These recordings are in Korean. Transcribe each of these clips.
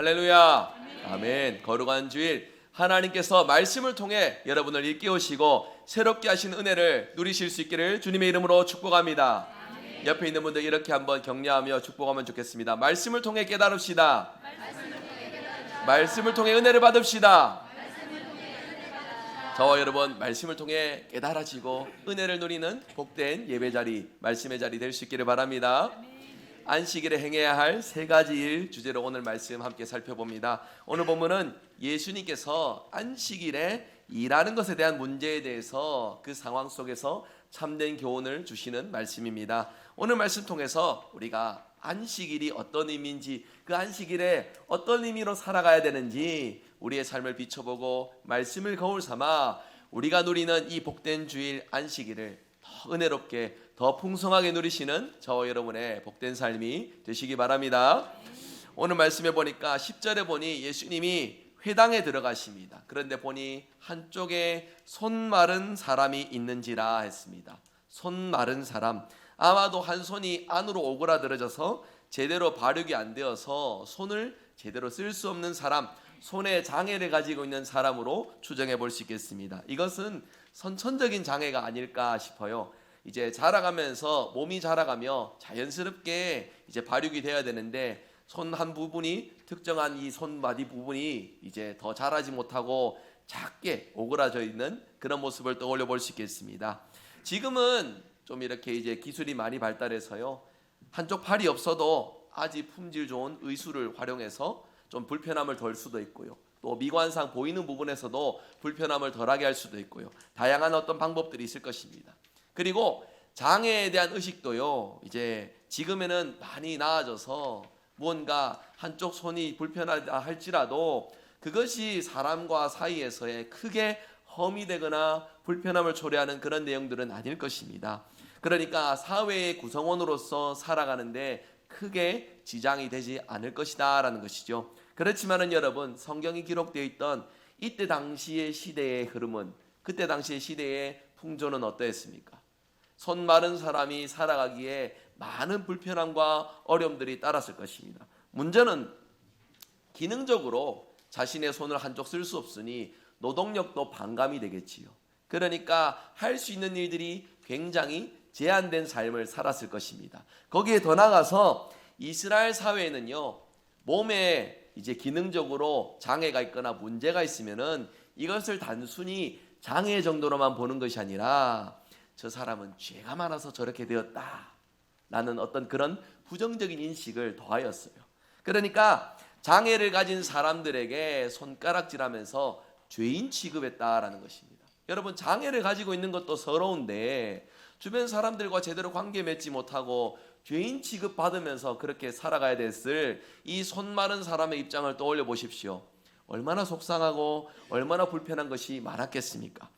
할렐루야. 아멘. 거룩한 주일 하나님께서 말씀을 통해 여러분을 일깨우시고 새롭게 하신 은혜를 누리실 수 있기를 주님의 이름으로 축복합니다. 옆에 있는 분들 이렇게 한번 격려하며 축복하면 좋겠습니다. 말씀을 통해 깨달읍시다. 말씀을 통해 은혜를 받읍시다. 저와 여러분 말씀을 통해 깨달아지고 은혜를 누리는 복된 예배자리, 말씀의 자리 될 수 있기를 바랍니다. 안식일에 행해야 할 세 가지 일 주제로 오늘 말씀 함께 살펴봅니다. 오늘 본문은 예수님께서 안식일에 일하는 것에 대한 문제에 대해서 그 상황 속에서 참된 교훈을 주시는 말씀입니다. 오늘 말씀 통해서 우리가 안식일이 어떤 의미인지, 그 안식일에 어떤 의미로 살아가야 되는지 우리의 삶을 비춰보고 말씀을 거울 삼아 우리가 누리는 이 복된 주일 안식일을 더 은혜롭게 더 풍성하게 누리시는 저와 여러분의 복된 삶이 되시기 바랍니다. 오늘 말씀에 보니까 10절에 보니 예수님이 회당에 들어가십니다. 그런데 보니 한쪽에 손 마른 사람이 있는지라 했습니다. 손 마른 사람, 아마도 한 손이 안으로 오그라들어져서 제대로 발육이 안 되어서 손을 제대로 쓸 수 없는 사람, 손에 장애를 가지고 있는 사람으로 추정해 볼 수 있겠습니다. 이것은 선천적인 장애가 아닐까 싶어요. 이제 자라가면서 몸이 자라가며 자연스럽게 이제 발육이 돼야 되는데 손 한 부분이 특정한 이 손마디 부분이 이제 더 자라지 못하고 작게 오그라져 있는 그런 모습을 떠올려 볼 수 있겠습니다. 지금은 좀 이렇게 이제 기술이 많이 발달해서요, 한쪽 팔이 없어도 아주 품질 좋은 의수를 활용해서 좀 불편함을 덜 수도 있고요, 또 미관상 보이는 부분에서도 불편함을 덜하게 할 수도 있고요, 다양한 어떤 방법들이 있을 것입니다. 그리고 장애에 대한 의식도요, 이제 지금에는 많이 나아져서 무언가 한쪽 손이 불편하다 할지라도 그것이 사람과 사이에서의 크게 험이 되거나 불편함을 초래하는 그런 내용들은 아닐 것입니다. 그러니까 사회의 구성원으로서 살아가는데 크게 지장이 되지 않을 것이다 라는 것이죠. 그렇지만은 여러분, 성경이 기록되어 있던 이때 당시의 시대의 흐름은, 그때 당시의 시대의 풍조는 어떠했습니까? 손 마른 사람이 살아가기에 많은 불편함과 어려움들이 따랐을 것입니다. 문제는 기능적으로 자신의 손을 한쪽 쓸 수 없으니 노동력도 반감이 되겠지요. 그러니까 할 수 있는 일들이 굉장히 제한된 삶을 살았을 것입니다. 거기에 더 나아가서 이스라엘 사회에는요, 몸에 이제 기능적으로 장애가 있거나 문제가 있으면은 이것을 단순히 장애 정도로만 보는 것이 아니라 저 사람은 죄가 많아서 저렇게 되었다 라는 어떤 그런 부정적인 인식을 더하였어요. 그러니까 장애를 가진 사람들에게 손가락질하면서 죄인 취급했다라는 것입니다. 여러분, 장애를 가지고 있는 것도 서러운데 주변 사람들과 제대로 관계 맺지 못하고 죄인 취급받으면서 그렇게 살아가야 됐을 이 손 마른 사람의 입장을 떠올려 보십시오. 얼마나 속상하고 얼마나 불편한 것이 많았겠습니까?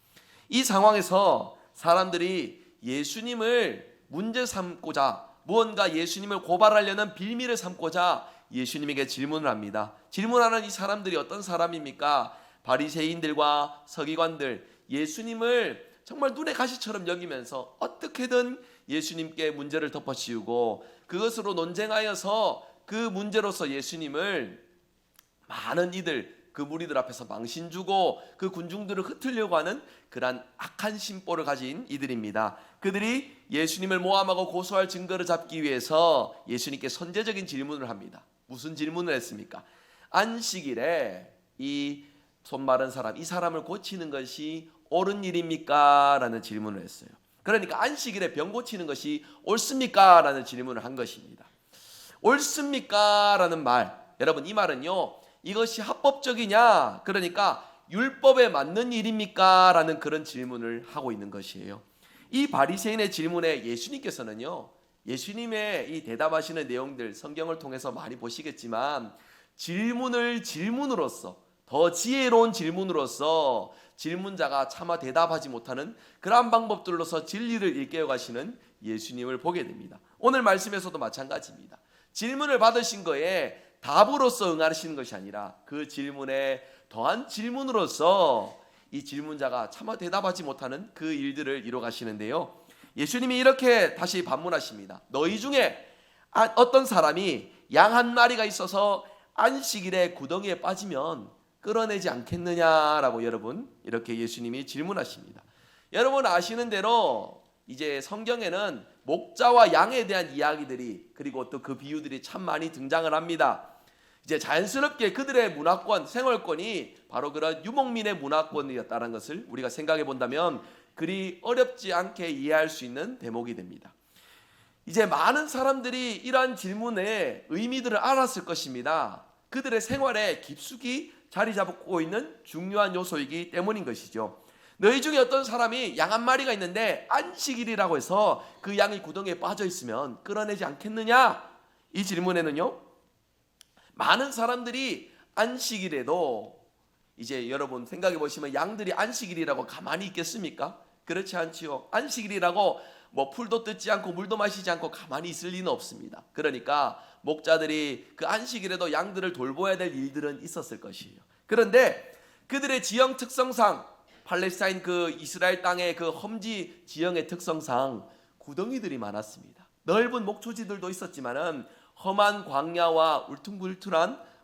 이 상황에서 사람들이 예수님을 문제 삼고자, 무언가 예수님을 고발하려는 빌미를 삼고자 예수님에게 질문을 합니다. 질문하는 이 사람들이 어떤 사람입니까? 바리새인들과 서기관들, 예수님을 정말 눈의 가시처럼 여기면서 어떻게든 예수님께 문제를 덮어씌우고 그것으로 논쟁하여서 그 문제로서 예수님을 많은 이들, 그 무리들 앞에서 망신 주고 그 군중들을 흩으려고 하는 그러한 악한 심보를 가진 이들입니다. 그들이 예수님을 모함하고 고소할 증거를 잡기 위해서 예수님께 선제적인 질문을 합니다. 무슨 질문을 했습니까? 안식일에 이 손 마른 사람, 이 사람을 고치는 것이 옳은 일입니까? 라는 질문을 했어요. 그러니까 안식일에 병 고치는 것이 옳습니까? 라는 질문을 한 것입니다. 옳습니까? 라는 말, 여러분, 이 말은요, 이것이 합법적이냐, 그러니까 율법에 맞는 일입니까? 라는 그런 질문을 하고 있는 것이에요. 이 바리새인의 질문에 예수님께서는요, 예수님의 이 대답하시는 내용들 성경을 통해서 많이 보시겠지만 질문을 질문으로써, 더 지혜로운 질문으로서 질문자가 차마 대답하지 못하는 그러한 방법들로서 진리를 일깨워 가시는 예수님을 보게 됩니다. 오늘 말씀에서도 마찬가지입니다. 질문을 받으신 거에 답으로서 응하시는 것이 아니라 그 질문에 더한 질문으로서 이 질문자가 차마 대답하지 못하는 그 일들을 이뤄 가시는데요, 예수님이 이렇게 다시 반문하십니다. 너희 중에 어떤 사람이 양 한 마리가 있어서 안식일에 구덩이에 빠지면 끌어내지 않겠느냐라고 여러분 이렇게 예수님이 질문하십니다. 여러분 아시는 대로 이제 성경에는 목자와 양에 대한 이야기들이 그리고 또 그 비유들이 참 많이 등장을 합니다. 이제 자연스럽게 그들의 문화권, 생활권이 바로 그런 유목민의 문화권이었다는 것을 우리가 생각해 본다면 그리 어렵지 않게 이해할 수 있는 대목이 됩니다. 이제 많은 사람들이 이러한 질문의 의미들을 알았을 것입니다. 그들의 생활에 깊숙이 자리 잡고 있는 중요한 요소이기 때문인 것이죠. 너희 중에 어떤 사람이 양 한 마리가 있는데 안식일이라고 해서 그 양이 구덩이에 빠져 있으면 끌어내지 않겠느냐? 이 질문에는요, 많은 사람들이 안식일에도 이제 여러분 생각해 보시면 양들이 안식일이라고 가만히 있겠습니까? 그렇지 않지요. 안식일이라고 뭐 풀도 뜯지 않고 물도 마시지 않고 가만히 있을 리는 없습니다. 그러니까 목자들이 그 안식일에도 양들을 돌보아야 될 일들은 있었을 것이에요. 그런데 그들의 지형 특성상 팔레스타인 그 이스라엘 땅의 그 험지 지형의 특성상 구덩이들이 많았습니다. 넓은 목초지들도 있었지만은 험한 광야와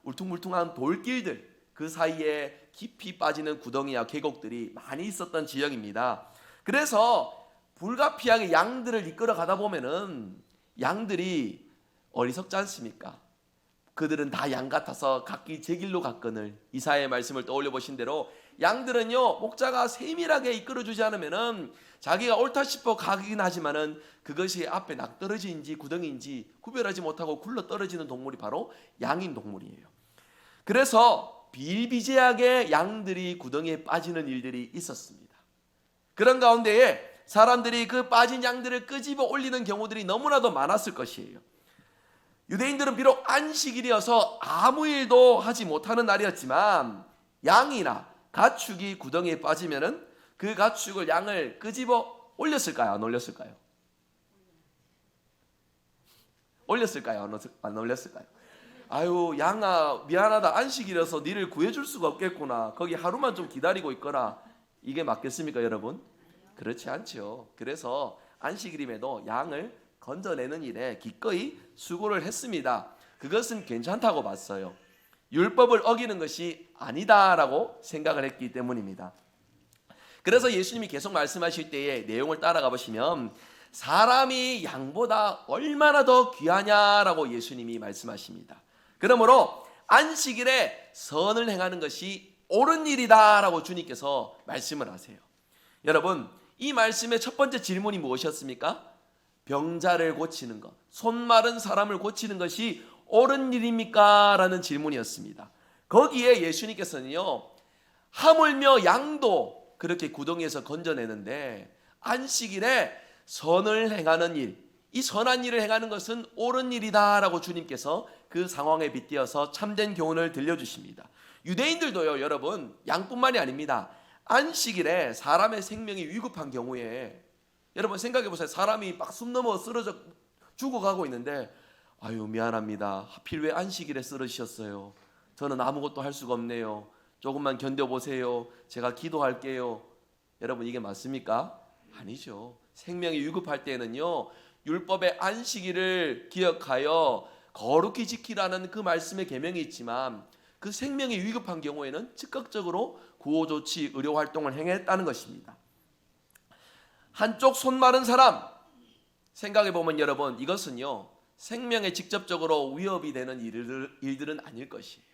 울퉁불퉁한 돌길들 그 사이에 깊이 빠지는 구덩이와 계곡들이 많이 있었던 지역입니다. 그래서 불가피하게 양들을 이끌어 가다 보면은 양들이 어리석지 않습니까? 그들은 다 양 같아서 각기 제 길로 갔거늘. 이사야의 말씀을 떠올려 보신 대로 양들은요 목자가 세밀하게 이끌어주지 않으면은 자기가 옳다 싶어 가긴 하지만은 그것이 앞에 낙떨어지인지 구덩이인지 구별하지 못하고 굴러 떨어지는 동물이 바로 양인 동물이에요. 그래서 비일비재하게 양들이 구덩이에 빠지는 일들이 있었습니다. 그런 가운데에 사람들이 그 빠진 양들을 끄집어 올리는 경우들이 너무나도 많았을 것이에요. 유대인들은 비록 안식일이어서 아무 일도 하지 못하는 날이었지만 양이나 가축이 구덩이에 빠지면은 그 가축을 양을 끄집어 올렸을까요? 안 올렸을까요? 올렸을까요? 안 올렸을까요? 아유 양아 미안하다 안식일이어서 니를 구해줄 수가 없겠구나. 거기 하루만 좀 기다리고 있거라. 이게 맞겠습니까 여러분? 그렇지 않죠. 그래서 안식일임에도 양을 건져내는 일에 기꺼이 수고를 했습니다. 그것은 괜찮다고 봤어요. 율법을 어기는 것이 아니다라고 생각을 했기 때문입니다. 그래서 예수님이 계속 말씀하실 때에 내용을 따라가 보시면 사람이 양보다 얼마나 더 귀하냐라고 예수님이 말씀하십니다. 그러므로 안식일에 선을 행하는 것이 옳은 일이다라고 주님께서 말씀을 하세요. 여러분 이 말씀의 첫 번째 질문이 무엇이었습니까? 병자를 고치는 것, 손 마른 사람을 고치는 것이 옳은 일입니까? 라는 질문이었습니다. 거기에 예수님께서는요 하물며 양도 그렇게 구덩이에서 건져내는데 안식일에 선을 행하는 일, 이 선한 일을 행하는 것은 옳은 일이다 라고 주님께서 그 상황에 빗대어서 참된 교훈을 들려주십니다. 유대인들도요 여러분 양뿐만이 아닙니다. 안식일에 사람의 생명이 위급한 경우에 여러분 생각해 보세요. 사람이 막 숨 넘어 쓰러져 죽어가고 있는데 아유 미안합니다. 하필 왜 안식일에 쓰러지셨어요? 저는 아무것도 할 수가 없네요. 조금만 견뎌보세요. 제가 기도할게요. 여러분 이게 맞습니까? 아니죠. 생명이 위급할 때는요 율법의 안식일을 기억하여 거룩히 지키라는 그 말씀의 계명이 있지만 그 생명이 위급한 경우에는 즉각적으로 구호조치 의료활동을 행했다는 것입니다. 한쪽 손 마른 사람 생각해보면 여러분 이것은요 생명에 직접적으로 위협이 되는 일들은 아닐 것이에요.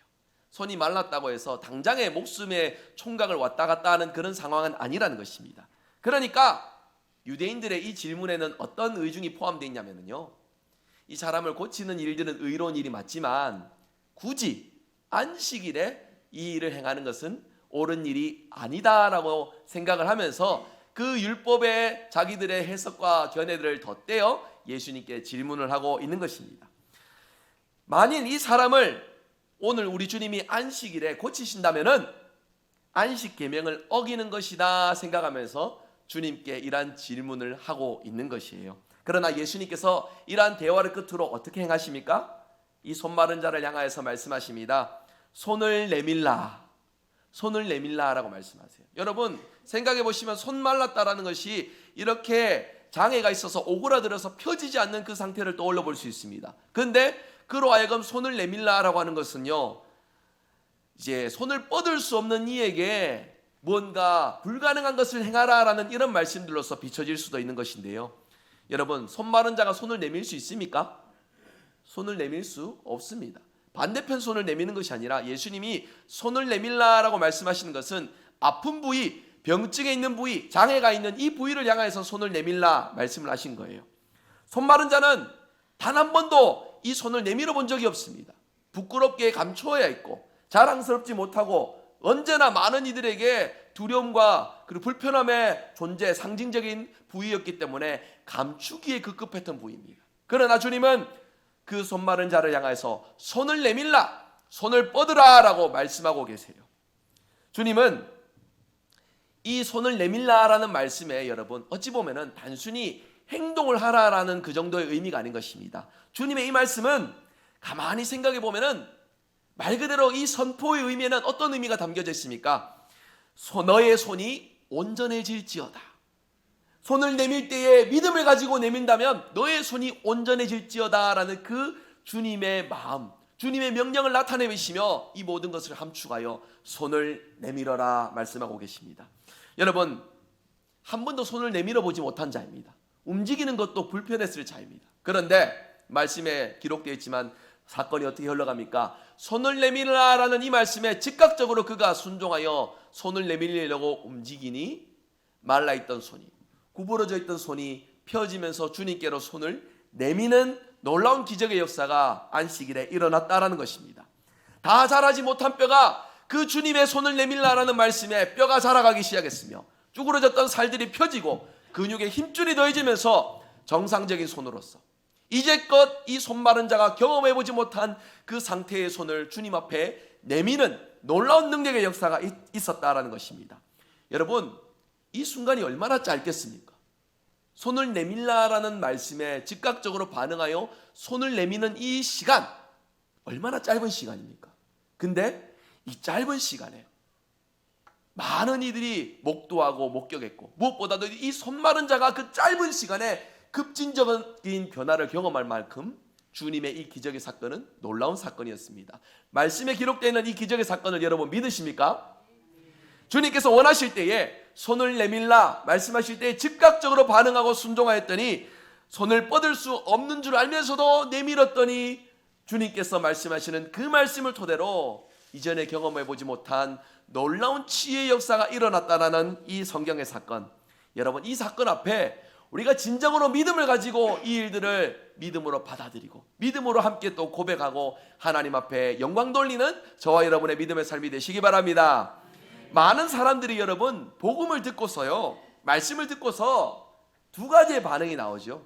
손이 말랐다고 해서 당장의 목숨의 총각을 왔다 갔다 하는 그런 상황은 아니라는 것입니다. 그러니까 유대인들의 이 질문에는 어떤 의중이 포함되어 있냐면요 이 사람을 고치는 일들은 의로운 일이 맞지만 굳이 안식일에 이 일을 행하는 것은 옳은 일이 아니다라고 생각을 하면서 그 율법의 자기들의 해석과 견해들을 덧대어 예수님께 질문을 하고 있는 것입니다. 만일 이 사람을 오늘 우리 주님이 안식일에 고치신다면은 안식 계명을 어기는 것이다 생각하면서 주님께 이러한 질문을 하고 있는 것이에요. 그러나 예수님께서 이러한 대화를 끝으로 어떻게 행하십니까? 이 손 마른 자를 향하여서 말씀하십니다. 손을 내밀라 라고 말씀하세요. 여러분 생각해 보시면 손 말랐다라는 것이 이렇게 장애가 있어서 오그라들어서 펴지지 않는 그 상태를 떠올려 볼 수 있습니다. 그런데 그로 하여금 손을 내밀라라고 하는 것은요, 이제 손을 뻗을 수 없는 이에게 뭔가 불가능한 것을 행하라라는 이런 말씀들로서 비춰질 수도 있는 것인데요. 여러분, 손 마른 자가 손을 내밀 수 있습니까? 손을 내밀 수 없습니다. 반대편 손을 내미는 것이 아니라 예수님이 손을 내밀라라고 말씀하시는 것은 아픈 부위, 병증에 있는 부위, 장애가 있는 이 부위를 향해서 손을 내밀라 말씀을 하신 거예요. 손 마른 자는 단 한 번도 이 손을 내밀어 본 적이 없습니다. 부끄럽게 감추어야 했고 자랑스럽지 못하고 언제나 많은 이들에게 두려움과 그리고 불편함의 존재, 상징적인 부위였기 때문에 감추기에 급급했던 부위입니다. 그러나 주님은 그 손 마른 자를 향해서 손을 내밀라, 손을 뻗으라 라고 말씀하고 계세요. 주님은 이 손을 내밀라라는 말씀에 여러분 어찌 보면은 단순히 행동을 하라라는 그 정도의 의미가 아닌 것입니다. 주님의 이 말씀은 가만히 생각해 보면은 말 그대로 이 선포의 의미에는 어떤 의미가 담겨져 있습니까? 너의 손이 온전해질지어다. 손을 내밀 때에 믿음을 가지고 내민다면 너의 손이 온전해질지어다 라는 그 주님의 마음, 주님의 명령을 나타내시며 이 모든 것을 함축하여 손을 내밀어라 말씀하고 계십니다. 여러분, 한 번도 손을 내밀어 보지 못한 자입니다. 움직이는 것도 불편했을 자입니다. 그런데 말씀에 기록되어 있지만 사건이 어떻게 흘러갑니까? 손을 내밀라라는 이 말씀에 즉각적으로 그가 순종하여 손을 내밀려고 움직이니 말라있던 손이, 구부러져 있던 손이 펴지면서 주님께로 손을 내미는 놀라운 기적의 역사가 안식일에 일어났다라는 것입니다. 다 자라지 못한 뼈가 그 주님의 손을 내밀라라는 말씀에 뼈가 자라가기 시작했으며 쭈그러졌던 살들이 펴지고 근육에 힘줄이 더해지면서 정상적인 손으로서 이제껏 이 손 마른 자가 경험해보지 못한 그 상태의 손을 주님 앞에 내미는 놀라운 능력의 역사가 있었다라는 것입니다. 여러분, 이 순간이 얼마나 짧겠습니까? 손을 내밀라라는 말씀에 즉각적으로 반응하여 손을 내미는 이 시간, 얼마나 짧은 시간입니까? 근데 이 짧은 시간에 많은 이들이 목도하고 목격했고 무엇보다도 이 손 마른 자가 그 짧은 시간에 급진적인 변화를 경험할 만큼 주님의 이 기적의 사건은 놀라운 사건이었습니다. 말씀에 기록되어 있는 이 기적의 사건을 여러분 믿으십니까? 주님께서 원하실 때에 손을 내밀라 말씀하실 때에 즉각적으로 반응하고 순종하였더니 손을 뻗을 수 없는 줄 알면서도 내밀었더니 주님께서 말씀하시는 그 말씀을 토대로 이전에 경험해보지 못한 놀라운 치유의 역사가 일어났다는 이 성경의 사건, 여러분 이 사건 앞에 우리가 진정으로 믿음을 가지고 이 일들을 믿음으로 받아들이고 믿음으로 함께 또 고백하고 하나님 앞에 영광 돌리는 저와 여러분의 믿음의 삶이 되시기 바랍니다. 많은 사람들이 여러분 복음을 듣고서요, 말씀을 듣고서 두 가지의 반응이 나오죠.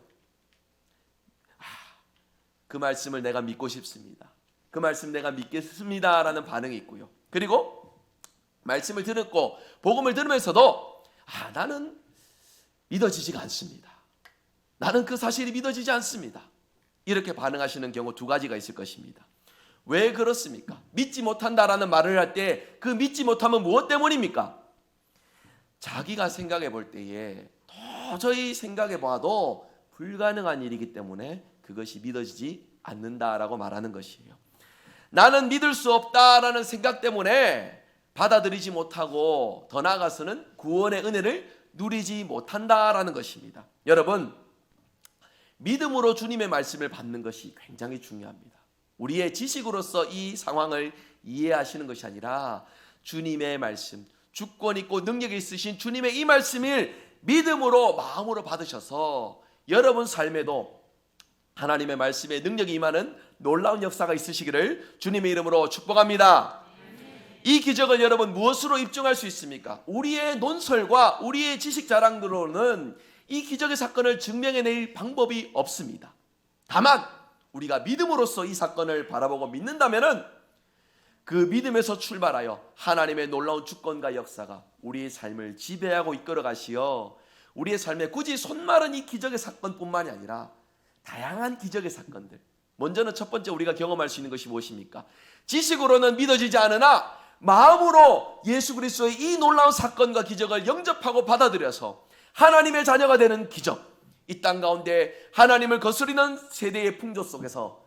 그 말씀을 내가 믿고 싶습니다. 그 말씀 내가 믿겠습니다 라는 반응이 있고요. 그리고 말씀을 듣고 복음을 들으면서도 나는 믿어지지가 않습니다. 나는 그 사실이 믿어지지 않습니다. 이렇게 반응하시는 경우 두 가지가 있을 것입니다. 왜 그렇습니까? 믿지 못한다라는 말을 할 때 그 믿지 못함은 무엇 때문입니까? 자기가 생각해 볼 때에 도저히 생각해 봐도 불가능한 일이기 때문에 그것이 믿어지지 않는다라고 말하는 것이에요. 나는 믿을 수 없다라는 생각 때문에 받아들이지 못하고 더 나아가서는 구원의 은혜를 누리지 못한다라는 것입니다. 여러분, 믿음으로 주님의 말씀을 받는 것이 굉장히 중요합니다. 우리의 지식으로서 이 상황을 이해하시는 것이 아니라 주님의 말씀, 주권 있고 능력이 있으신 주님의 이 말씀을 믿음으로 마음으로 받으셔서 여러분 삶에도 하나님의 말씀에 능력이 임하는 놀라운 역사가 있으시기를 주님의 이름으로 축복합니다. 이 기적을 여러분 무엇으로 입증할 수 있습니까? 우리의 논설과 우리의 지식 자랑으로는 이 기적의 사건을 증명해낼 방법이 없습니다. 다만 우리가 믿음으로써 이 사건을 바라보고 믿는다면은 그 믿음에서 출발하여 하나님의 놀라운 주권과 역사가 우리의 삶을 지배하고 이끌어 가시어 우리의 삶에 굳이 손마른 이 기적의 사건뿐만이 아니라 다양한 기적의 사건들, 먼저는 첫 번째 우리가 경험할 수 있는 것이 무엇입니까? 지식으로는 믿어지지 않으나 마음으로 예수 그리스도의 이 놀라운 사건과 기적을 영접하고 받아들여서 하나님의 자녀가 되는 기적, 이 땅 가운데 하나님을 거스르는 세대의 풍조 속에서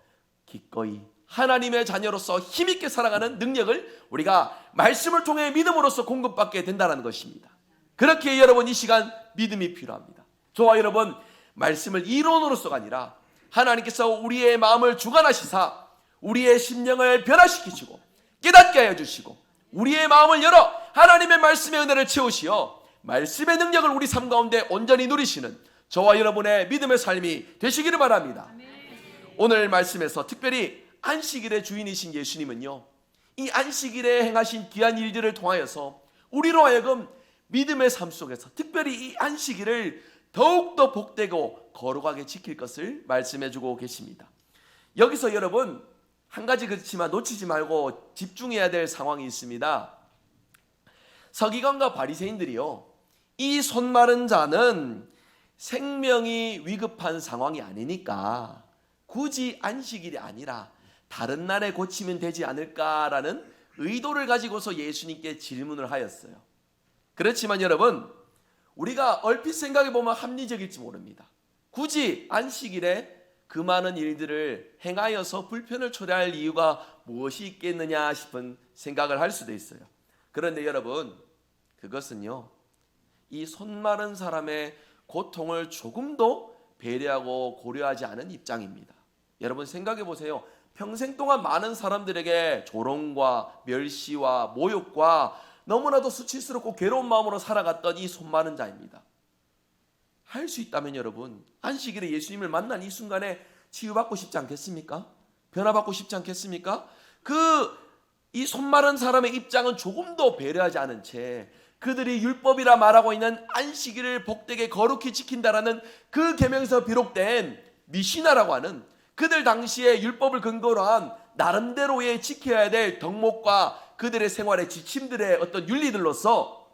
기꺼이 하나님의 자녀로서 힘있게 살아가는 능력을 우리가 말씀을 통해 믿음으로써 공급받게 된다는 것입니다. 그렇게 여러분 이 시간 믿음이 필요합니다. 저와 여러분, 말씀을 이론으로서가 아니라 하나님께서 우리의 마음을 주관하시사 우리의 심령을 변화시키시고 깨닫게 하여 주시고 우리의 마음을 열어 하나님의 말씀의 은혜를 채우시어 말씀의 능력을 우리 삶 가운데 온전히 누리시는 저와 여러분의 믿음의 삶이 되시기를 바랍니다. 오늘 말씀에서 특별히 안식일의 주인이신 예수님은요, 이 안식일에 행하신 귀한 일들을 통하여서 우리로 하여금 믿음의 삶 속에서 특별히 이 안식일을 더욱더 복되고 거룩하게 지킬 것을 말씀해 주고 계십니다. 여기서 여러분 한 가지 그렇지만 놓치지 말고 집중해야 될 상황이 있습니다. 서기관과 바리새인들이요, 이 손 마른 자는 생명이 위급한 상황이 아니니까 굳이 안식일이 아니라 다른 날에 고치면 되지 않을까라는 의도를 가지고서 예수님께 질문을 하였어요. 그렇지만 여러분, 우리가 얼핏 생각해 보면 합리적일지 모릅니다. 굳이 안식일에 그 많은 일들을 행하여서 불편을 초래할 이유가 무엇이 있겠느냐 싶은 생각을 할 수도 있어요. 그런데 여러분, 그것은요, 이 손 마른 사람의 고통을 조금도 배려하고 고려하지 않은 입장입니다. 여러분 생각해 보세요. 평생 동안 많은 사람들에게 조롱과 멸시와 모욕과 너무나도 수치스럽고 괴로운 마음으로 살아갔던 이 손 마른 자입니다. 할 수 있다면 여러분, 안식일에 예수님을 만난 이 순간에 치유받고 싶지 않겠습니까? 변화받고 싶지 않겠습니까? 이 손 마른 사람의 입장은 조금도 배려하지 않은 채 그들이 율법이라 말하고 있는 안식일을 복되게 거룩히 지킨다라는 그 계명에서 비록된 미시나라고 하는 그들 당시에 율법을 근거로 한 나름대로의 지켜야 될 덕목과 그들의 생활의 지침들의 어떤 윤리들로서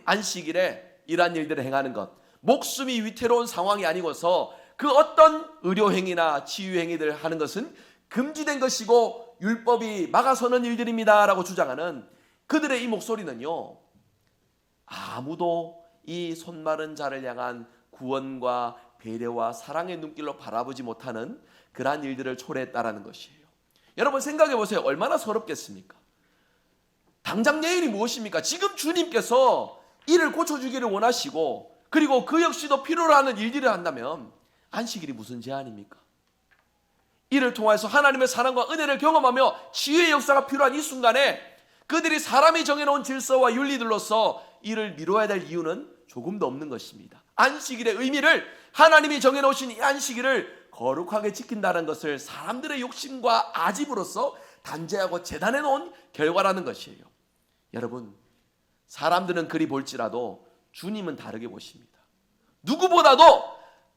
안식일에 이러한 일들을 행하는 것, 목숨이 위태로운 상황이 아니고서 그 어떤 의료행위나 치유행위들 하는 것은 금지된 것이고 율법이 막아서는 일들입니다 라고 주장하는 그들의 이 목소리는요, 아무도 이 손 마른 자를 향한 구원과 배려와 사랑의 눈길로 바라보지 못하는 그러한 일들을 초래했다라는 것이에요. 여러분 생각해 보세요. 얼마나 서럽겠습니까? 당장 내일이 무엇입니까? 지금 주님께서 이를 고쳐주기를 원하시고 그리고 그 역시도 필요로 하는 일들을 한다면 안식일이 무슨 제한입니까? 이를 통해서 하나님의 사랑과 은혜를 경험하며 치유의 역사가 필요한 이 순간에 그들이 사람이 정해놓은 질서와 윤리들로서 이를 미뤄야 될 이유는 조금도 없는 것입니다. 안식일의 의미를, 하나님이 정해놓으신 이 안식일을 거룩하게 지킨다는 것을 사람들의 욕심과 아집으로서 단죄하고 재단해 놓은 결과라는 것이에요. 여러분, 사람들은 그리 볼지라도 주님은 다르게 보십니다. 누구보다도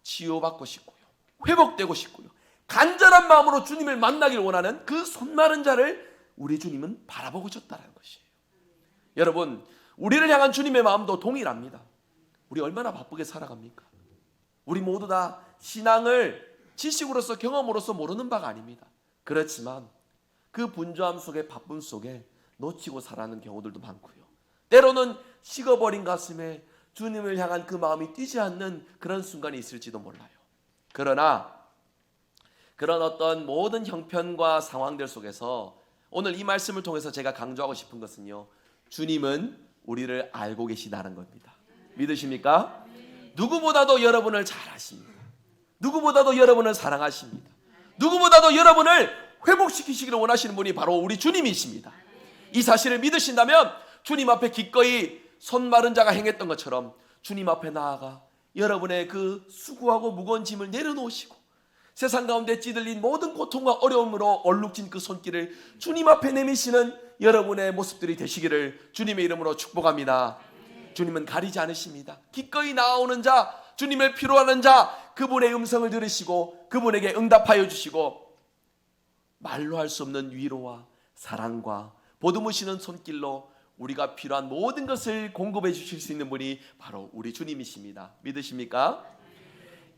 치유받고 싶고요, 회복되고 싶고요, 간절한 마음으로 주님을 만나길 원하는 그 손 마른 자를 우리 주님은 바라보고 셨다는 것이에요. 여러분, 우리를 향한 주님의 마음도 동일합니다. 우리 얼마나 바쁘게 살아갑니까? 우리 모두 다 신앙을 지식으로서 경험으로서 모르는 바가 아닙니다. 그렇지만 그 분주함 속에 바쁨 속에 놓치고 살아가는 경우들도 많고요. 때로는 식어버린 가슴에 주님을 향한 그 마음이 뛰지 않는 그런 순간이 있을지도 몰라요. 그러나 그런 어떤 모든 형편과 상황들 속에서 오늘 이 말씀을 통해서 제가 강조하고 싶은 것은요, 주님은 우리를 알고 계시다는 겁니다. 믿으십니까? 누구보다도 여러분을 잘 아십니다. 누구보다도 여러분을 사랑하십니다. 누구보다도 여러분을 회복시키시기를 원하시는 분이 바로 우리 주님이십니다. 이 사실을 믿으신다면 주님 앞에 기꺼이 손 마른 자가 행했던 것처럼 주님 앞에 나아가 여러분의 그 수고하고 무거운 짐을 내려놓으시고 세상 가운데 찌들린 모든 고통과 어려움으로 얼룩진 그 손길을 주님 앞에 내미시는 여러분의 모습들이 되시기를 주님의 이름으로 축복합니다. 주님은 가리지 않으십니다. 기꺼이 나아오는 자, 주님을 필요하는 자, 그분의 음성을 들으시고 그분에게 응답하여 주시고 말로 할 수 없는 위로와 사랑과 보듬으시는 손길로 우리가 필요한 모든 것을 공급해 주실 수 있는 분이 바로 우리 주님이십니다. 믿으십니까?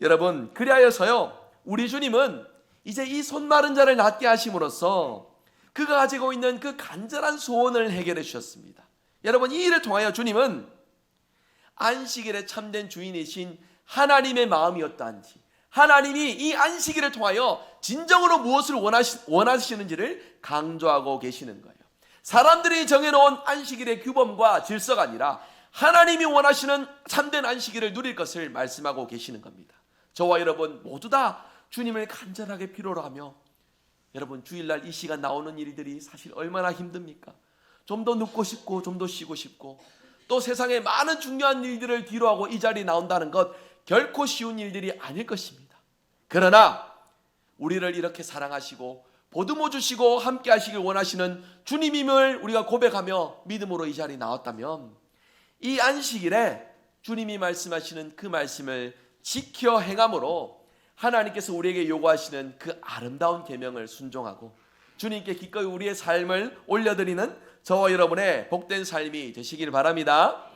여러분, 그리하여서요, 우리 주님은 이제 이 손 마른 자를 낫게 하심으로써 그가 가지고 있는 그 간절한 소원을 해결해 주셨습니다. 여러분, 이 일을 통하여 주님은 안식일의 참된 주인이신 하나님의 마음이었다는지, 하나님이 이 안식일을 통하여 진정으로 무엇을 원하시는지를 강조하고 계시는 거예요. 사람들이 정해놓은 안식일의 규범과 질서가 아니라 하나님이 원하시는 참된 안식일을 누릴 것을 말씀하고 계시는 겁니다. 저와 여러분 모두 다 주님을 간절하게 필요로 하며, 여러분 주일날 이 시간 나오는 일들이 사실 얼마나 힘듭니까? 좀 더 눕고 싶고 좀 더 쉬고 싶고, 또 세상에 많은 중요한 일들을 뒤로하고 이 자리에 나온다는 것 결코 쉬운 일들이 아닐 것입니다. 그러나 우리를 이렇게 사랑하시고 보듬어 주시고 함께 하시길 원하시는 주님임을 우리가 고백하며 믿음으로 이 자리에 나왔다면, 이 안식일에 주님이 말씀하시는 그 말씀을 지켜 행함으로 하나님께서 우리에게 요구하시는 그 아름다운 계명을 순종하고 주님께 기꺼이 우리의 삶을 올려드리는 저와 여러분의 복된 삶이 되시길 바랍니다.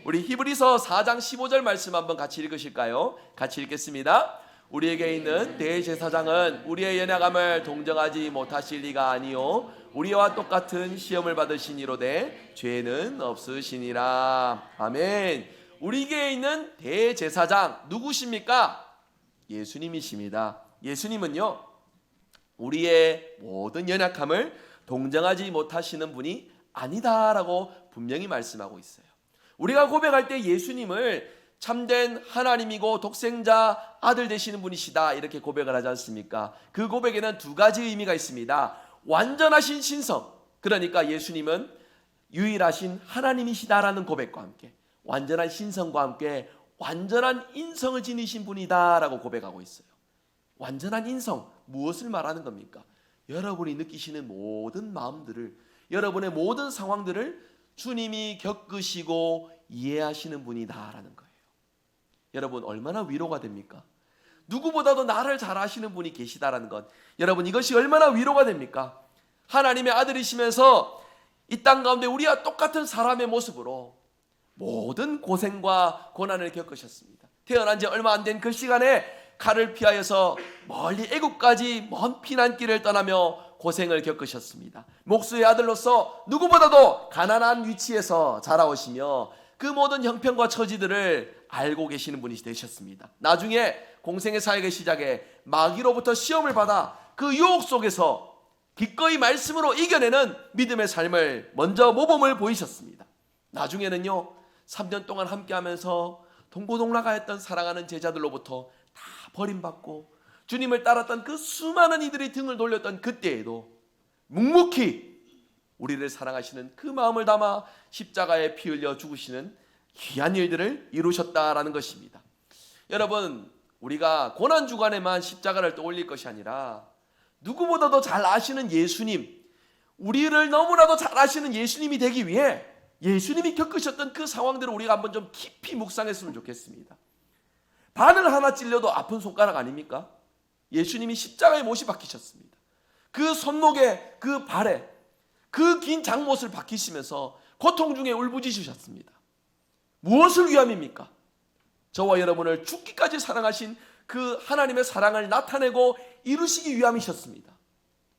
우리 히브리서 4장 15절 말씀 한번 같이 읽으실까요? 같이 읽겠습니다. 우리에게 있는 대제사장은 우리의 연약함을 동정하지 못하실 리가 아니요 우리와 똑같은 시험을 받으신 이로되 죄는 없으시니라. 아멘. 우리에게 있는 대제사장 누구십니까? 예수님이십니다. 예수님은요, 우리의 모든 연약함을 동정하지 못하시는 분이 아니다라고 분명히 말씀하고 있어요. 우리가 고백할 때 예수님을 참된 하나님이고 독생자 아들 되시는 분이시다 이렇게 고백을 하지 않습니까? 그 고백에는 두 가지 의미가 있습니다. 완전하신 신성, 그러니까 예수님은 유일하신 하나님이시다라는 고백과 함께 완전한 신성과 함께 완전한 인성을 지니신 분이다라고 고백하고 있어요. 완전한 인성, 무엇을 말하는 겁니까? 여러분이 느끼시는 모든 마음들을, 여러분의 모든 상황들을 주님이 겪으시고 이해하시는 분이다라는 거예요. 여러분 얼마나 위로가 됩니까? 누구보다도 나를 잘 아시는 분이 계시다라는 것, 여러분 이것이 얼마나 위로가 됩니까? 하나님의 아들이시면서 이 땅 가운데 우리와 똑같은 사람의 모습으로 모든 고생과 고난을 겪으셨습니다. 태어난 지 얼마 안 된 그 시간에 칼을 피하여서 멀리 애국까지 먼 피난길을 떠나며 고생을 겪으셨습니다. 목수의 아들로서 누구보다도 가난한 위치에서 자라오시며 그 모든 형편과 처지들을 알고 계시는 분이 되셨습니다. 나중에 공생의 사역의 시작에 마귀로부터 시험을 받아 그 유혹 속에서 기꺼이 말씀으로 이겨내는 믿음의 삶을 먼저 모범을 보이셨습니다. 나중에는요, 3년 동안 함께하면서 동고동락하였던 사랑하는 제자들로부터 다 버림받고 주님을 따랐던 그 수많은 이들이 등을 돌렸던 그때에도 묵묵히 우리를 사랑하시는 그 마음을 담아 십자가에 피 흘려 죽으시는 귀한 일들을 이루셨다라는 것입니다. 여러분, 우리가 고난주간에만 십자가를 떠올릴 것이 아니라 누구보다도 잘 아시는 예수님, 우리를 너무나도 잘 아시는 예수님이 되기 위해 예수님이 겪으셨던 그 상황들을 우리가 한번 좀 깊이 묵상했으면 좋겠습니다. 바늘 하나 찔려도 아픈 손가락 아닙니까? 예수님이 십자가에 못이 박히셨습니다. 그 손목에, 그 발에 그 긴 장못을 박히시면서 고통 중에 울부짖으셨습니다. 무엇을 위함입니까? 저와 여러분을 죽기까지 사랑하신 그 하나님의 사랑을 나타내고 이루시기 위함이셨습니다.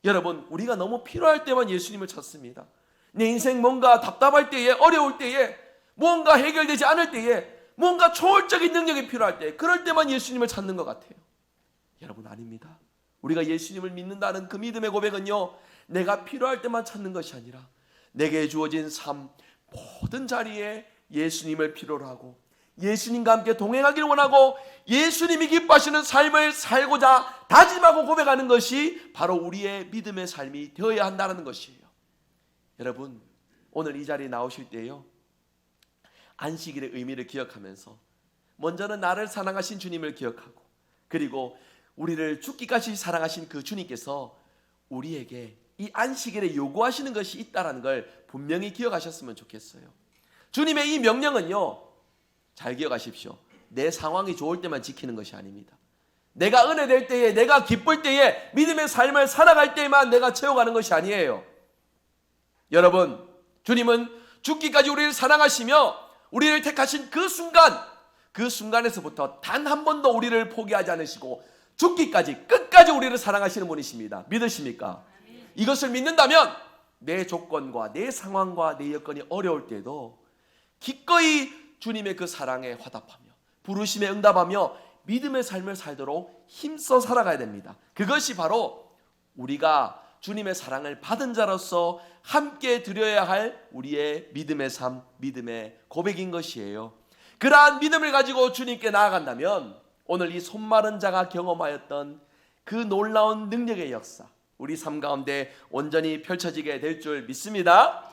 여러분, 우리가 너무 필요할 때만 예수님을 찾습니다. 내 인생 뭔가 답답할 때에, 어려울 때에, 뭔가 해결되지 않을 때에, 뭔가 초월적인 능력이 필요할 때, 그럴 때만 예수님을 찾는 것 같아요. 여러분, 아닙니다. 우리가 예수님을 믿는다는 그 믿음의 고백은요, 내가 필요할 때만 찾는 것이 아니라 내게 주어진 삶 모든 자리에 예수님을 필요로 하고 예수님과 함께 동행하기를 원하고 예수님이 기뻐하시는 삶을 살고자 다짐하고 고백하는 것이 바로 우리의 믿음의 삶이 되어야 한다는 것이에요. 여러분, 오늘 이 자리에 나오실 때요, 안식일의 의미를 기억하면서 먼저는 나를 사랑하신 주님을 기억하고, 그리고 우리를 죽기까지 사랑하신 그 주님께서 우리에게 이 안식일에 요구하시는 것이 있다는 걸 분명히 기억하셨으면 좋겠어요. 주님의 이 명령은요, 잘 기억하십시오. 내 상황이 좋을 때만 지키는 것이 아닙니다. 내가 은혜될 때에, 내가 기쁠 때에, 믿음의 삶을 살아갈 때에만 내가 채워가는 것이 아니에요. 여러분, 주님은 죽기까지 우리를 사랑하시며 우리를 택하신 그 순간에서부터 단 한 번도 우리를 포기하지 않으시고 죽기까지 끝까지 우리를 사랑하시는 분이십니다. 믿으십니까? 이것을 믿는다면 내 조건과 내 상황과 내 여건이 어려울 때도 기꺼이 주님의 그 사랑에 화답하며 부르심에 응답하며 믿음의 삶을 살도록 힘써 살아가야 됩니다. 그것이 바로 우리가 주님의 사랑을 받은 자로서 함께 드려야 할 우리의 믿음의 삶, 믿음의 고백인 것이에요. 그러한 믿음을 가지고 주님께 나아간다면 오늘 이 손마른 자가 경험하였던 그 놀라운 능력의 역사, 우리 삶 가운데 온전히 펼쳐지게 될 줄 믿습니다.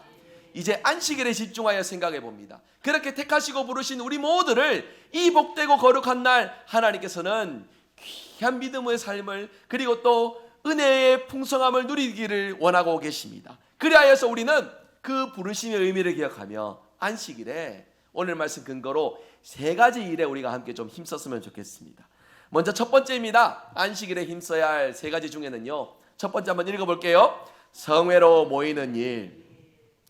이제 안식일에 집중하여 생각해 봅니다. 그렇게 택하시고 부르신 우리 모두를 이 복되고 거룩한 날 하나님께서는 귀한 믿음의 삶을, 그리고 또 은혜의 풍성함을 누리기를 원하고 계십니다. 그리하여서 우리는 그 부르심의 의미를 기억하며 안식일에 오늘 말씀 근거로 세 가지 일에 우리가 함께 좀 힘썼으면 좋겠습니다. 먼저 첫 번째입니다. 안식일에 힘써야 할 세 가지 중에는요, 첫 번째 한번 읽어볼게요. 성회로 모이는 일.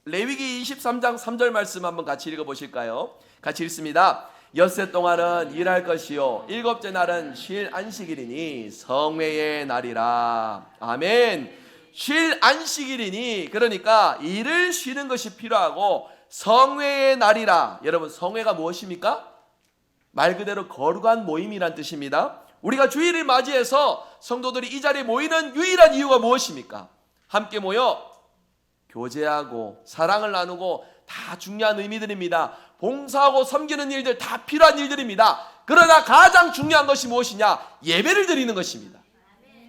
레위기 23장 3절 말씀 한번 같이 읽어보실까요? 같이 읽습니다. 엿새 동안은 일할 것이요 일곱째 날은 쉴 안식일이니 성회의 날이라. 아멘. 쉴 안식일이니, 그러니까 일을 쉬는 것이 필요하고 성회의 날이라. 여러분, 성회가 무엇입니까? 말 그대로 거룩한 모임이란 뜻입니다. 우리가 주일을 맞이해서 성도들이 이 자리에 모이는 유일한 이유가 무엇입니까? 함께 모여 교제하고 사랑을 나누고 다 중요한 의미들입니다. 봉사하고 섬기는 일들 다 필요한 일들입니다. 그러나 가장 중요한 것이 무엇이냐? 예배를 드리는 것입니다.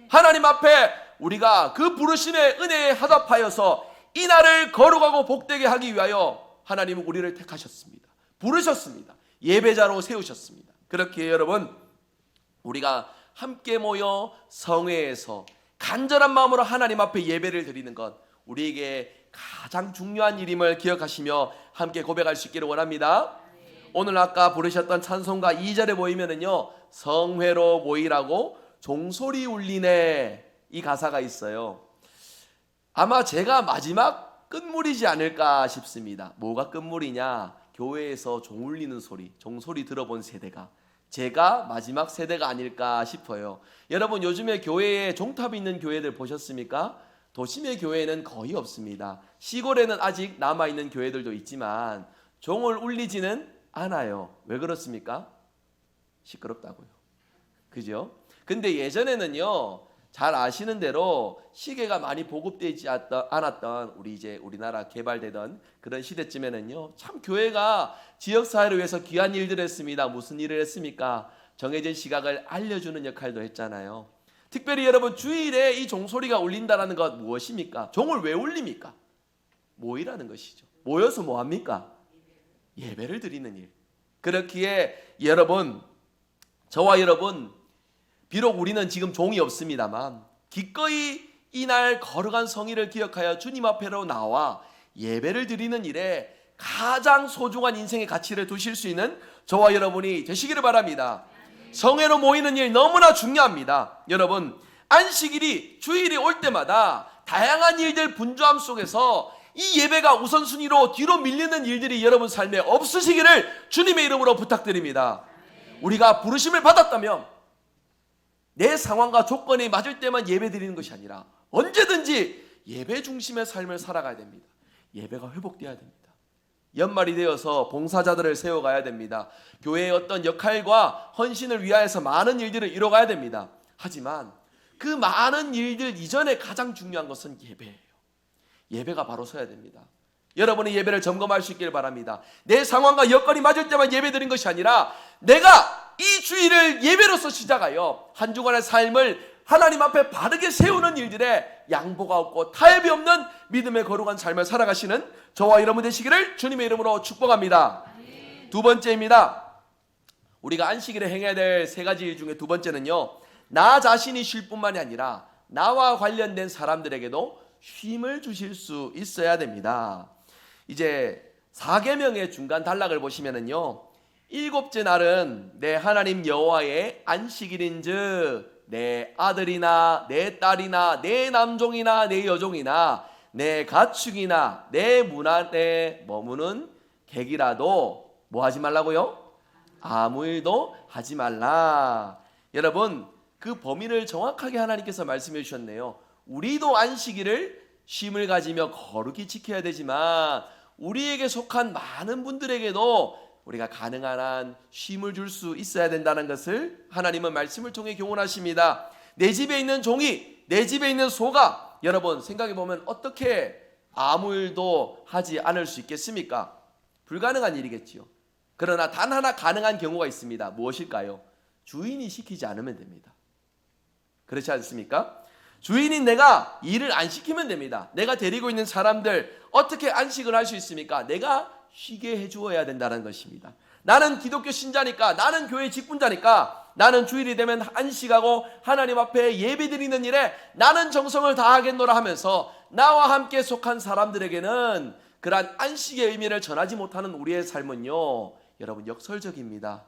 하나님 앞에 우리가 그 부르심의 은혜에 화답하여서 이 날을 거룩하고 복되게 하기 위하여 하나님은 우리를 택하셨습니다. 부르셨습니다. 예배자로 세우셨습니다. 그렇게 여러분, 우리가 함께 모여 성회에서 간절한 마음으로 하나님 앞에 예배를 드리는 것, 우리에게 가장 중요한 일임을 기억하시며 함께 고백할 수 있기를 원합니다. 오늘 아까 부르셨던 찬송가 2절에 보이면은요, 성회로 모이라고 종소리 울리네, 이 가사가 있어요. 아마 제가 마지막 끝물이지 않을까 싶습니다. 뭐가 끝물이냐? 교회에서 종 울리는 소리, 종소리 들어본 세대가 제가 마지막 세대가 아닐까 싶어요. 여러분, 요즘에 교회에 종탑이 있는 교회들 보셨습니까? 도심의 교회는 거의 없습니다. 시골에는 아직 남아있는 교회들도 있지만 종을 울리지는 않아요. 왜 그렇습니까? 시끄럽다고요. 그죠? 근데 예전에는요, 잘 아시는 대로 시계가 많이 보급되지 않았던 우리나라 개발되던 그런 시대쯤에는요, 참 교회가 지역사회를 위해서 귀한 일들을 했습니다. 무슨 일을 했습니까? 정해진 시각을 알려주는 역할도 했잖아요. 특별히 여러분, 주일에 이 종소리가 울린다는 것 무엇입니까? 종을 왜 울립니까? 모이라는 것이죠. 모여서 뭐합니까? 예배를 드리는 일. 그렇기에 여러분, 저와 여러분, 비록 우리는 지금 종이 없습니다만 기꺼이 이날 거룩한 성의를 기억하여 주님 앞에로 나와 예배를 드리는 일에 가장 소중한 인생의 가치를 두실 수 있는 저와 여러분이 되시기를 바랍니다. 성회로 모이는 일 너무나 중요합니다. 여러분, 안식일이 주일이 올 때마다 다양한 일들 분주함 속에서 이 예배가 우선순위로 뒤로 밀리는 일들이 여러분 삶에 없으시기를 주님의 이름으로 부탁드립니다. 우리가 부르심을 받았다면 내 상황과 조건이 맞을 때만 예배 드리는 것이 아니라 언제든지 예배 중심의 삶을 살아가야 됩니다. 예배가 회복되어야 됩니다. 연말이 되어서 봉사자들을 세워가야 됩니다. 교회의 어떤 역할과 헌신을 위하여서 많은 일들을 이뤄가야 됩니다. 하지만 그 많은 일들 이전에 가장 중요한 것은 예배예요. 예배가 바로 서야 됩니다. 여러분의 예배를 점검할 수 있기를 바랍니다. 내 상황과 여건이 맞을 때만 예배 드린 것이 아니라 내가 이 주일을 예배로서 시작하여 한 주간의 삶을 하나님 앞에 바르게 세우는 일들에 양보가 없고 타협이 없는 믿음의 거룩한 삶을 살아가시는 저와 여러분 되시기를 주님의 이름으로 축복합니다. 두 번째입니다. 우리가 안식일에 행해야 될 세 가지 일 중에 두 번째는요, 나 자신이 쉴 뿐만이 아니라 나와 관련된 사람들에게도 쉼을 주실 수 있어야 됩니다. 이제 4계명의 중간 단락을 보시면은요, 일곱째 날은 내 하나님 여호와의 안식일인즉 내 아들이나 내 딸이나 내 남종이나 내 여종이나 내 가축이나 내 문 안에 머무는 객이라도 뭐 하지 말라고요? 아무 일도 하지 말라. 여러분, 그 범위를 정확하게 하나님께서 말씀해 주셨네요. 우리도 안식일을 쉼을 가지며 거룩히 지켜야 되지만 우리에게 속한 많은 분들에게도 우리가 가능한 한 쉼을 줄 수 있어야 된다는 것을 하나님은 말씀을 통해 교훈하십니다. 내 집에 있는 종이, 내 집에 있는 소가 여러분 생각해 보면 어떻게 아무 일도 하지 않을 수 있겠습니까? 불가능한 일이겠지요. 그러나 단 하나 가능한 경우가 있습니다. 무엇일까요? 주인이 시키지 않으면 됩니다. 그렇지 않습니까? 주인이 내가 일을 안 시키면 됩니다. 내가 데리고 있는 사람들 어떻게 안식을 할 수 있습니까? 내가 쉬게 해주어야 된다는 것입니다. 나는 기독교 신자니까, 나는 교회 직분자니까, 나는 주일이 되면 안식하고 하나님 앞에 예배드리는 일에 나는 정성을 다하겠노라 하면서 나와 함께 속한 사람들에게는 그러한 안식의 의미를 전하지 못하는 우리의 삶은요, 여러분 역설적입니다.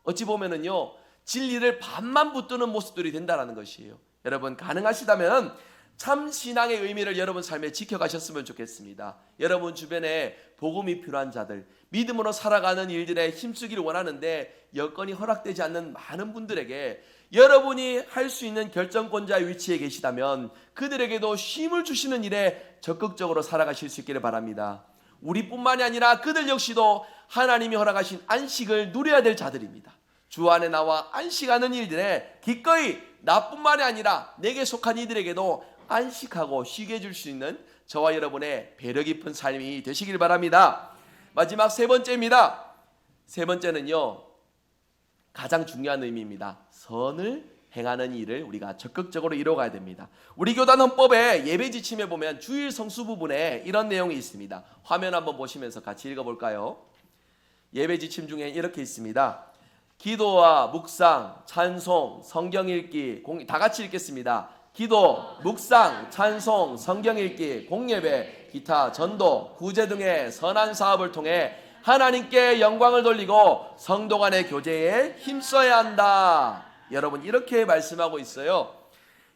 어찌 보면은요, 진리를 반만 붙드는 모습들이 된다는 것이에요. 여러분 가능하시다면 참 신앙의 의미를 여러분 삶에 지켜가셨으면 좋겠습니다. 여러분 주변에 복음이 필요한 자들, 믿음으로 살아가는 일들에 힘쓰기를 원하는데 여건이 허락되지 않는 많은 분들에게 여러분이 할 수 있는 결정권자의 위치에 계시다면 그들에게도 쉼을 주시는 일에 적극적으로 살아가실 수 있기를 바랍니다. 우리뿐만이 아니라 그들 역시도 하나님이 허락하신 안식을 누려야 될 자들입니다. 주 안에 나와 안식하는 일들에 기꺼이 나뿐만이 아니라 내게 속한 이들에게도 안식하고 쉬게 해줄 수 있는 저와 여러분의 배려 깊은 삶이 되시길 바랍니다. 마지막 세 번째입니다. 세 번째는요, 가장 중요한 의미입니다. 선을 행하는 일을 우리가 적극적으로 이뤄가야 됩니다. 우리 교단 헌법의 예배 지침에 보면 주일 성수 부분에 이런 내용이 있습니다. 화면 한번 보시면서 같이 읽어볼까요? 예배 지침 중에 이렇게 있습니다. 기도와 묵상, 찬송, 성경 읽기, 다 같이 읽겠습니다. 기도, 묵상, 찬송, 성경 읽기, 공예배, 기타, 전도, 구제 등의 선한 사업을 통해 하나님께 영광을 돌리고 성도 간의 교제에 힘써야 한다. 여러분 이렇게 말씀하고 있어요.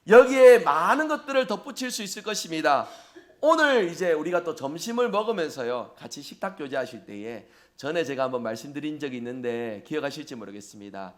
여기에 많은 것들을 덧붙일 수 있을 것입니다. 오늘 이제 우리가 또 점심을 먹으면서요, 같이 식탁 교제하실 때에 전에 제가 한번 말씀드린 적이 있는데 기억하실지 모르겠습니다.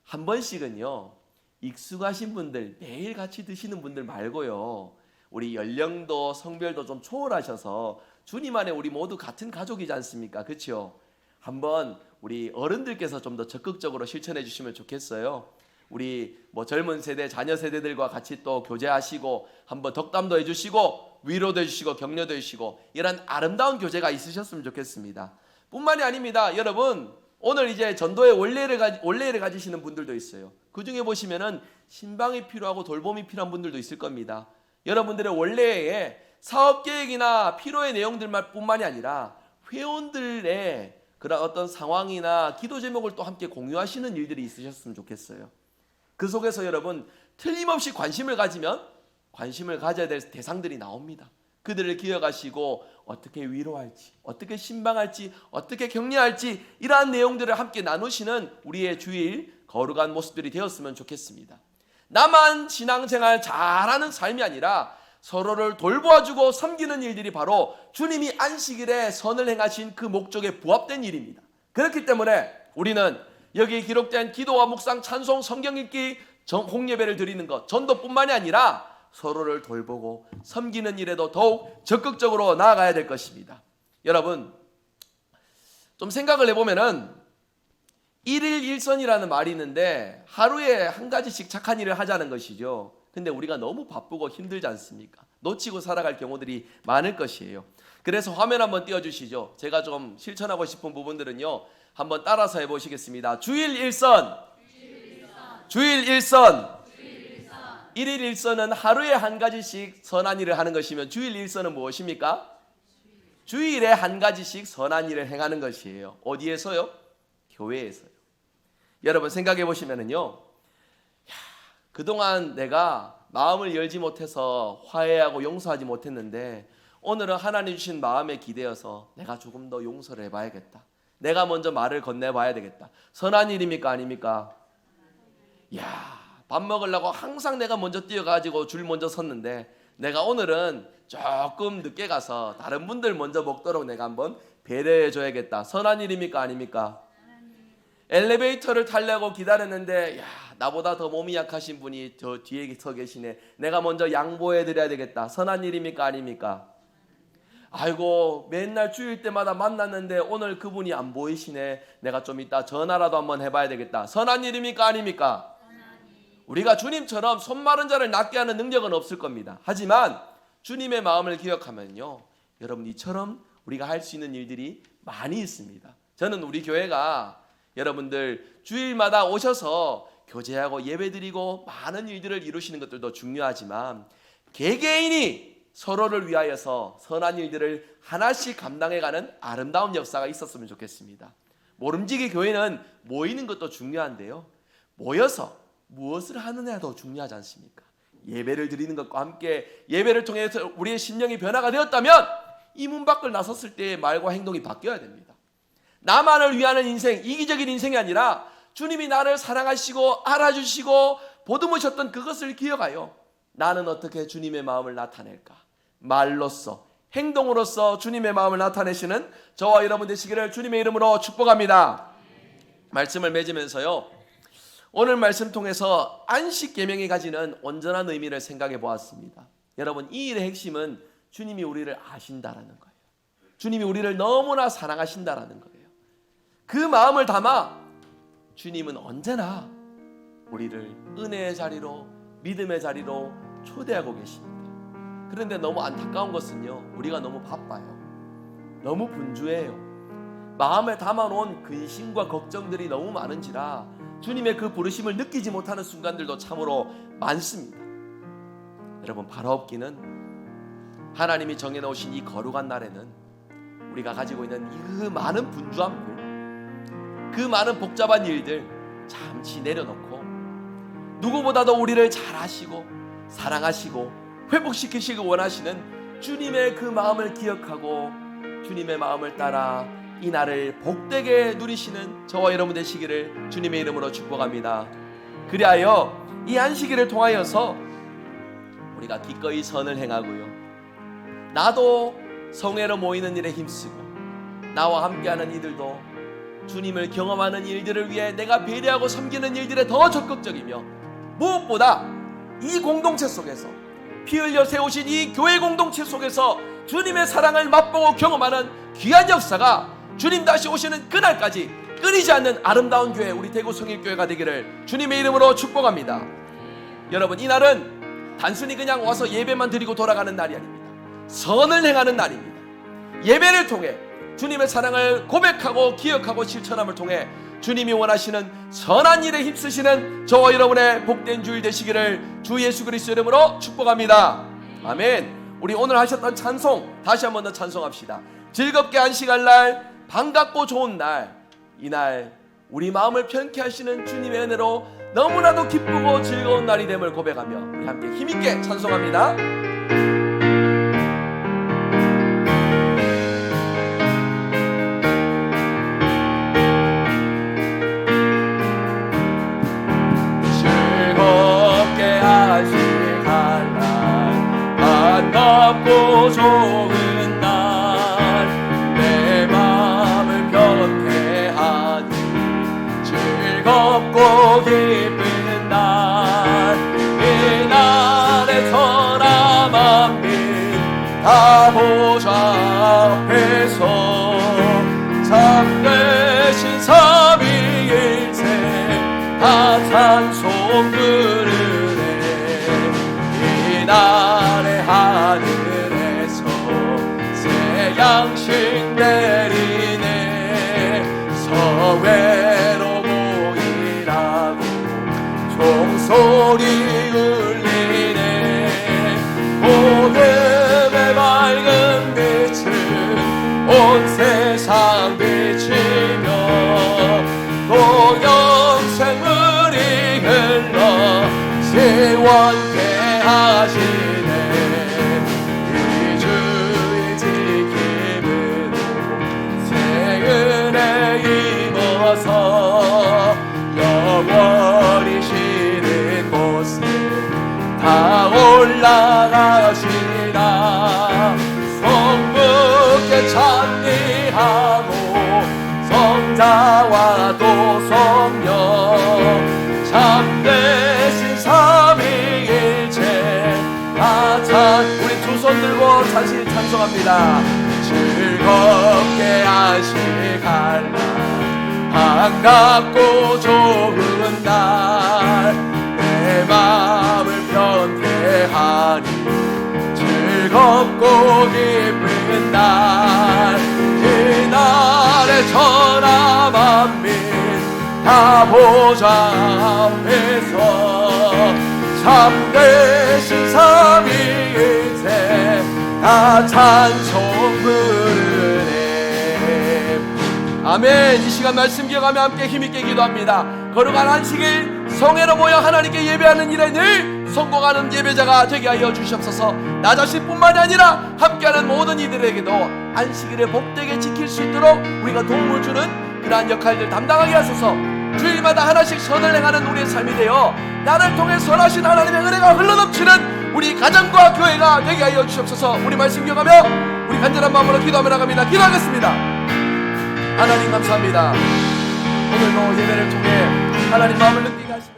한 번씩은요, 익숙하신 분들, 매일 같이 드시는 분들 말고요, 우리 연령도 성별도 좀 초월하셔서 주님 안에 우리 모두 같은 가족이지 않습니까? 그렇죠? 한번 우리 어른들께서 좀 더 적극적으로 실천해 주시면 좋겠어요. 우리 젊은 세대, 자녀 세대들과 같이 또 교제하시고 한번 덕담도 해주시고 위로도 해주시고 격려도 해주시고 이런 아름다운 교제가 있으셨으면 좋겠습니다. 뿐만이 아닙니다. 여러분 오늘 이제 전도의 원례를 가지시는 분들도 있어요. 그 중에 보시면은 신방이 필요하고 돌봄이 필요한 분들도 있을 겁니다. 여러분들의 원래의 사업 계획이나 필요의 내용들만 뿐만이 아니라 회원들의 그런 어떤 상황이나 기도 제목을 또 함께 공유하시는 일들이 있으셨으면 좋겠어요. 그 속에서 여러분 틀림없이 관심을 가져야 될 대상들이 나옵니다. 그들을 기억하시고 어떻게 위로할지, 어떻게 신방할지, 어떻게 격려할지 이러한 내용들을 함께 나누시는 우리의 주일 거룩한 모습들이 되었으면 좋겠습니다. 나만 신앙생활 잘하는 삶이 아니라 서로를 돌보아주고 섬기는 일들이 바로 주님이 안식일에 선을 행하신 그 목적에 부합된 일입니다. 그렇기 때문에 우리는 여기에 기록된 기도와 묵상, 찬송, 성경 읽기, 홍예배를 드리는 것, 전도뿐만이 아니라 서로를 돌보고 섬기는 일에도 더욱 적극적으로 나아가야 될 것입니다. 여러분 좀 생각을 해보면은 1일 1선이라는 말이 있는데 하루에 한 가지씩 착한 일을 하자는 것이죠. 근데 우리가 너무 바쁘고 힘들지 않습니까? 놓치고 살아갈 경우들이 많을 것이에요. 그래서 화면 한번 띄워주시죠. 제가 좀 실천하고 싶은 부분들은요, 한번 따라서 해보시겠습니다. 주일 1선, 주일 1선. 1일 1선은 하루에 한 가지씩 선한 일을 하는 것이면 주일 1선은 무엇입니까? 주일에 한 가지씩 선한 일을 행하는 것이에요. 어디에서요? 교회에서요. 여러분 생각해 보시면은요, 그동안 내가 마음을 열지 못해서 화해하고 용서하지 못했는데 오늘은 하나님 주신 마음에 기대어서 내가 조금 더 용서를 해봐야겠다. 내가 먼저 말을 건네봐야 되겠다. 선한 일입니까? 아닙니까? 밥 먹으려고 항상 내가 먼저 뛰어가지고 줄 먼저 섰는데 내가 오늘은 조금 늦게 가서 다른 분들 먼저 먹도록 내가 한번 배려해 줘야겠다. 선한 일입니까? 아닙니까? 엘리베이터를 타려고 기다렸는데 나보다 더 몸이 약하신 분이 저 뒤에 서 계시네. 내가 먼저 양보해 드려야 되겠다. 선한 일입니까? 아닙니까? 아이고 맨날 주일 때마다 만났는데 오늘 그분이 안 보이시네. 내가 좀 이따 전화라도 한번 해봐야 되겠다. 선한 일입니까 아닙니까? 우리가 주님처럼 손 마른 자를 낫게 하는 능력은 없을 겁니다. 하지만 주님의 마음을 기억하면요, 여러분 이처럼 우리가 할 수 있는 일들이 많이 있습니다. 저는 우리 교회가 여러분들 주일마다 오셔서 교제하고 예배드리고 많은 일들을 이루시는 것들도 중요하지만 개개인이 서로를 위하여서 선한 일들을 하나씩 감당해가는 아름다운 역사가 있었으면 좋겠습니다. 모름지기 교회는 모이는 것도 중요한데요, 모여서 무엇을 하느냐가 더 중요하지 않습니까? 예배를 드리는 것과 함께 예배를 통해서 우리의 심령이 변화가 되었다면 이 문 밖을 나섰을 때의 말과 행동이 바뀌어야 됩니다. 나만을 위하는 인생, 이기적인 인생이 아니라 주님이 나를 사랑하시고 알아주시고 보듬으셨던 그것을 기억하여 나는 어떻게 주님의 마음을 나타낼까? 말로써, 행동으로써 주님의 마음을 나타내시는 저와 여러분 되시기를 주님의 이름으로 축복합니다. 말씀을 맺으면서요, 오늘 말씀 통해서 안식 계명이 가지는 온전한 의미를 생각해 보았습니다. 여러분, 이 일의 핵심은 주님이 우리를 아신다라는 거예요. 주님이 우리를 너무나 사랑하신다라는 거예요. 그 마음을 담아 주님은 언제나 우리를 은혜의 자리로, 믿음의 자리로 초대하고 계십니다. 그런데 너무 안타까운 것은요, 우리가 너무 바빠요. 너무 분주해요. 마음에 담아놓은 근심과 걱정들이 너무 많은지라 주님의 그 부르심을 느끼지 못하는 순간들도 참으로 많습니다. 여러분, 발화업기는 하나님이 정해놓으신 이 거룩한 날에는 우리가 가지고 있는 그 많은 분주함들, 그 많은 복잡한 일들 잠시 내려놓고 누구보다도 우리를 잘 아시고 사랑하시고 회복시키시기 원하시는 주님의 그 마음을 기억하고 주님의 마음을 따라 이 날을 복되게 누리시는 저와 여러분 되시기를 주님의 이름으로 축복합니다. 그리하여 이 안식일을 통하여서 우리가 기꺼이 선을 행하고요, 나도 성회로 모이는 일에 힘쓰고 나와 함께하는 이들도 주님을 경험하는 일들을 위해 내가 배려하고 섬기는 일들에 더 적극적이며, 무엇보다 이 공동체 속에서 피 흘려 세우신 이 교회 공동체 속에서 주님의 사랑을 맛보고 경험하는 귀한 역사가 주님 다시 오시는 그날까지 끊이지 않는 아름다운 교회, 우리 대구 성일교회가 되기를 주님의 이름으로 축복합니다. 여러분, 이 날은 단순히 그냥 와서 예배만 드리고 돌아가는 날이 아닙니다. 선을 행하는 날입니다. 예배를 통해 주님의 사랑을 고백하고 기억하고 실천함을 통해 주님이 원하시는 선한 일에 힘쓰시는 저와 여러분의 복된 주일 되시기를 주 예수 그리스도 이름으로 축복합니다. 아멘. 우리 오늘 하셨던 찬송 다시 한 번 더 찬송합시다. 즐겁게 안식할 날, 반갑고 좋은 날, 이날 우리 마음을 편케 하시는 주님의 은혜로 너무나도 기쁘고 즐거운 날이 됨을 고백하며 우리 함께 힘있게 찬송합니다. 반갑고 좋은 날, 내 마음을 편케 하니 즐겁고 기쁜 날, 이 날의 선한 만민 다 보좌 앞에서 참되신 삼위일체 다 찬송 부르네. 이 날의 하늘에서 새 양식 내리네. 서회로 모이라고 종소리 울리네. 복음의 밝은 빛을 온 세상 비치며 또 영생물이 흘러 시원케 하시네. 이 주의 지킴으로 새 은혜 입어서 영원히 쉬는 곳에 다 올라가시라. 성부께 찬미하고 성자와 또 성령 참되신 삼위일체 다 찬. 우리 두 손 손 들고 다시 찬송합니다. 즐겁게 안식할 날, 반갑고 좋은 날, 내 마음을 변케하니 즐겁고 기쁜 날, 그날의 천하 만민 다 보좌 앞에서 참되신 삼위일체 다 찬송 부르네. 아멘. 이 시간 말씀 기억하며 함께 힘있게 기도합니다. 거룩한 안식일 성회로 모여 하나님께 예배하는 일에 늘 성공하는 예배자가 되게 하여 주시옵소서. 나 자신뿐만이 아니라 함께하는 모든 이들에게도 안식일에 복되게 지킬 수 있도록 우리가 도움을 주는 그러한 역할들 담당하게 하소서. 주일마다 하나씩 선을 행하는 우리의 삶이 되어 나를 통해 선하신 하나님의 은혜가 흘러넘치는 우리 가정과 교회가 되게 하여 주시옵소서. 우리 말씀 기억하며 우리 간절한 마음으로 기도하며 나갑니다. 기도하겠습니다. 하나님 감사합니다. 오늘도 예배를 통해 하나님 마음을 느끼게 하시고